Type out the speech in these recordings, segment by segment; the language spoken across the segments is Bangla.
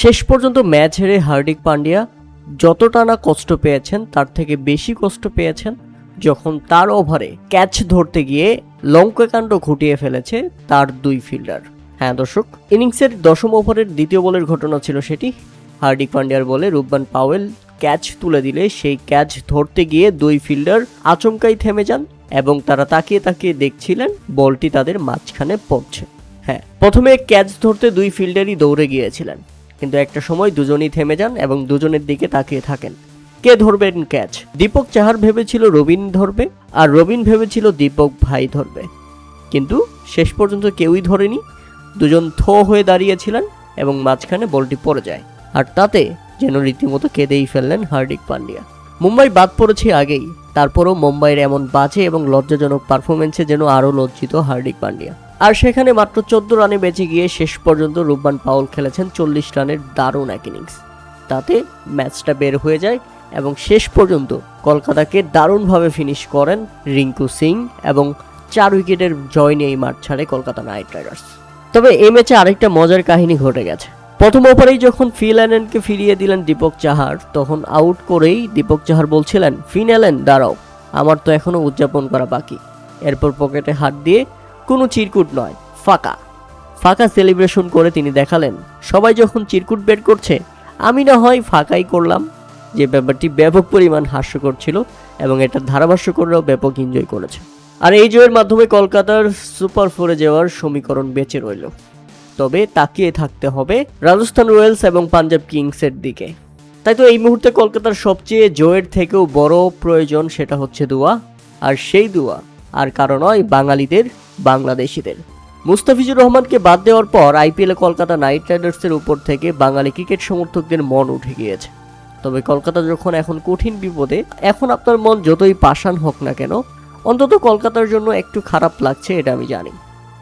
শেষ পর্যন্ত ম্যাচ হেরে হার্দিক পান্ডিয়া যতটা না কষ্ট পেয়েছেন তার থেকে বেশি কষ্ট পেয়েছেন যখন তার ওভারে ক্যাচ ধরতে গিয়ে লঙ্কাকাণ্ড ঘটিয়ে ফেলেছে তার দুই ফিল্ডার। হ্যাঁ দর্শক, ইনিংসের দশম ওভারের দ্বিতীয় বলের ঘটনা ছিল সেটি। হার্দিক পান্ডিয়ার বলে রুবমান পাওয়েল ক্যাচ তুলে দিলে সেই ক্যাচ ধরতে গিয়ে দুই ফিল্ডার আচমকাই থেমে যান এবং তারা তাকিয়ে তাকিয়ে দেখছিলেন বলটি তাদের মাঝখানে পড়ছে। হ্যাঁ, প্রথমে ক্যাচ ধরতে দুই ফিল্ডারই দৌড়ে গিয়েছিলেন, কিন্তু একটা সময় দুজনই থেমে যান এবং দুজনের দিকে তাকিয়ে থাকেন কে ধরবেন ক্যাচ। দীপক চাহার ভেবেছিল রবিন ধরবে আর রবিন ভেবেছিল দীপক ভাই ধরবে, কিন্তু শেষ পর্যন্ত কেউই ধরেনি। দুজন থো হয়ে দাঁড়িয়েছিলেন এবং মাঝখানে বলটি পড়ে যায়, আর তাতে যেন রীতিমতো কেঁদেই ফেললেন হার্দিক পান্ডিয়া। মুম্বাই বাদ পড়েছে আগেই, তারপরও মুম্বাইয়ের এমন বাজে এবং লজ্জাজনক পারফরমেন্সে যেন আরও লজ্জিত হার্দিক পান্ডিয়া। আর সেখানে মাত্র 14 রানে বেঁচে গিয়ে শেষ পর্যন্ত রুবমান পাওয়েল খেলেছেন 40 রানের দারুণ এক ইনিংস। তাতে ম্যাচটা বের হয়ে যায় এবং শেষ পর্যন্ত কলকাতাকে দারুণভাবে ফিনিশ করেন রিঙ্কু সিং এবং 4 উইকেটের জয় নিয়েই মাঠ ছাড়ে কলকাতা নাইট রাইডার্স। তবে এই ম্যাচে আরেকটা মজার কাহিনী ঘটে গেছে। প্রথম ওভারেই যখন ফিল অ্যালেনকে ফিরিয়ে দিলেন দীপক চাহার, তখন আউট করেই দীপক চাহার বলছিলেন, ফিন অ্যালেন দাঁড়াও, আমার তো এখনো উদযাপন করা বাকি। এরপর পকেটে হাত দিয়ে কোনো চিরকুট নয়, ফাঁকা ফাঁকা সেলিব্রেশন করে তিনি দেখালেন সবাই যখন চিরকুট বের করছে আমি না হয় ফাঁকাই করলাম, যে ব্যাপারটি ব্যাপক পরিমাণ হাস্যকর ছিল এবং এটা ধারাভাষ্যকররাও ব্যাপক এনজয় করেছে। আর এই জয়ের মাধ্যমে কলকাতার সুপার 4-এ যাওয়ার সমীকরণ বেঁচে রইল। তবে তাকিয়ে থাকতে হবে রাজস্থান রয়্যালস এবং পাঞ্জাব কিংসের দিকে। তাই তো এই মুহূর্তে কলকাতার সবচেয়ে জয়ের থেকেও বড় প্রয়োজন সেটা হচ্ছে দোয়া, আর সেই দোয়া আর কারো নয়, বাঙালিদের, বাংলাদেশিদের। মুস্তাফিজুর রহমানকে বাদ দেওয়ার পর আইপিএলে কলকাতা নাইট রাইডার্সের উপর থেকে বাঙালি ক্রিকেট সমর্থকদের মন উঠে গিয়েছে। তবে কলকাতা যখন এখন কঠিন বিপদে, এখন আপনার মন যতই পাষাণ হোক না কেন, অন্তত কলকাতার জন্য একটু খারাপ লাগছে, এটা আমি জানি।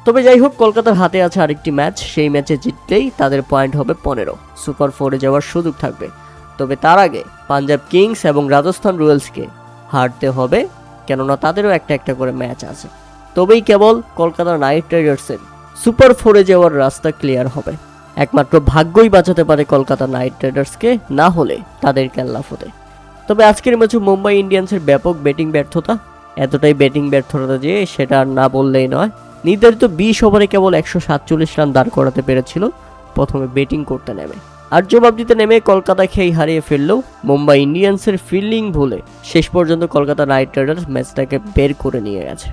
তবে যাই হোক, কলকাতার হাতে আছে আরেকটি ম্যাচ, সেই ম্যাচে জিতলেই তাদের পয়েন্ট হবে 15, সুপার 4-এ যাওয়ার সুযোগ থাকবে। তবে তার আগে পাঞ্জাব কিংস এবং রাজস্থান রয়্যালসকে হারতে হবে, কেননা তাদেরও একটা একটা করে ম্যাচ আছে। তবেই কেবল কলকাতা নাইট রাইডার্সের সুপার 4-এ যাওয়ার রাস্তা ক্লিয়ার হবে। একমাত্র ভাগ্যই বাঁচাতে পারে কলকাতা নাইট রাইডার্সকে, না হলে তাদের কেল্লাফ হতে। তবে আজকের ম্যাচে মুম্বাই ইন্ডিয়ান্সের ব্যাপক ব্যাটিং ব্যর্থতা, এতটাই ব্যাটিং ব্যর্থতা যে সেটা আর না বললেই নয়। নির্ধারিত 20 ওভারে কেবল 147 রান দাঁড় করাতে পেরেছিল প্রথমে ব্যাটিং করতে নেমে। আর জবাব দিতে নেমে কলকাতা খেই হারিয়ে ফেললেও মুম্বাই ইন্ডিয়ান্সের ফিল্ডিং ভুলে শেষ পর্যন্ত কলকাতা নাইট রাইডার্স ম্যাচটাকে বের করে নিয়ে গেছে।